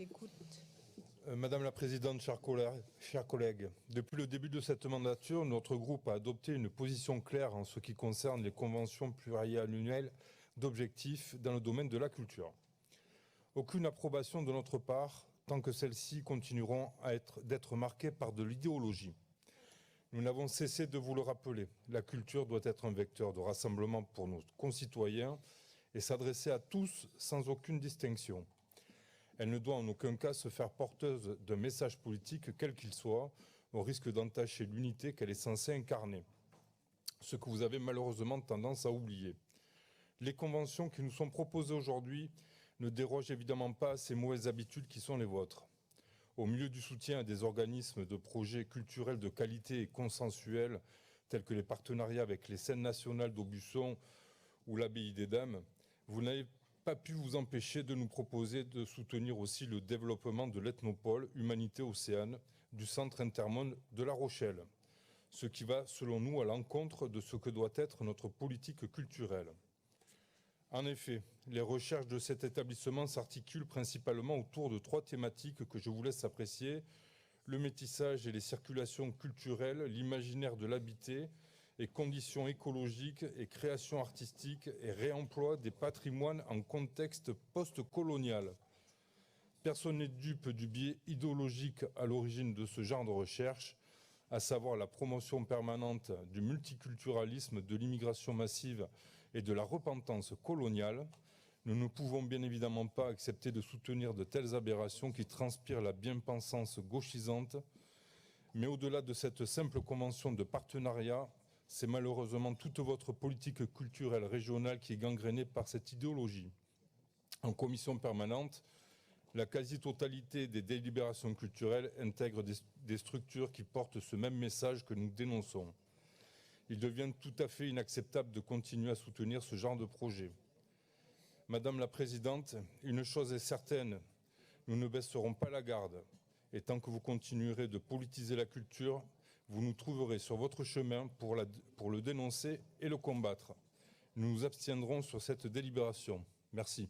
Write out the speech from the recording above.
t'écoute. Madame la Présidente, chers collègues, depuis le début de cette mandature, notre groupe a adopté une position claire en ce qui concerne les conventions pluriannuelles d'objectifs dans le domaine de la culture. Aucune approbation de notre part tant que celles-ci continueront d'être marquées par de l'idéologie. Nous n'avons cessé de vous le rappeler, la culture doit être un vecteur de rassemblement pour nos concitoyens et s'adresser à tous sans aucune distinction. Elle ne doit en aucun cas se faire porteuse d'un message politique, quel qu'il soit, au risque d'entacher l'unité qu'elle est censée incarner. Ce que vous avez malheureusement tendance à oublier. Les conventions qui nous sont proposées aujourd'hui ne dérogent évidemment pas à ces mauvaises habitudes qui sont les vôtres. Au milieu du soutien à des organismes de projets culturels de qualité et consensuels, tels que les partenariats avec les scènes nationales d'Aubusson ou l'Abbaye des Dames, vous n'avez pas pu vous empêcher de nous proposer de soutenir aussi le développement de l'Ethnopole Humanité Océane du Centre Intermonde de La Rochelle, ce qui va, selon nous, à l'encontre de ce que doit être notre politique culturelle. En effet, les recherches de cet établissement s'articulent principalement autour de 3 thématiques que je vous laisse apprécier: le métissage et les circulations culturelles, l'imaginaire de l'habité et conditions écologiques et création artistique et réemploi des patrimoines en contexte post-colonial. Personne n'est dupe du biais idéologique à l'origine de ce genre de recherche, à savoir la promotion permanente du multiculturalisme, de l'immigration massive et de la repentance coloniale. Nous ne pouvons bien évidemment pas accepter de soutenir de telles aberrations qui transpirent la bien-pensance gauchisante. Mais au-delà de cette simple convention de partenariat, c'est malheureusement toute votre politique culturelle régionale qui est gangrénée par cette idéologie. En commission permanente, la quasi-totalité des délibérations culturelles intègrent des structures qui portent ce même message que nous dénonçons. Il devient tout à fait inacceptable de continuer à soutenir ce genre de projet. Madame la Présidente, une chose est certaine, nous ne baisserons pas la garde. Et tant que vous continuerez de politiser la culture, vous nous trouverez sur votre chemin pour le dénoncer et le combattre. Nous nous abstiendrons sur cette délibération. Merci.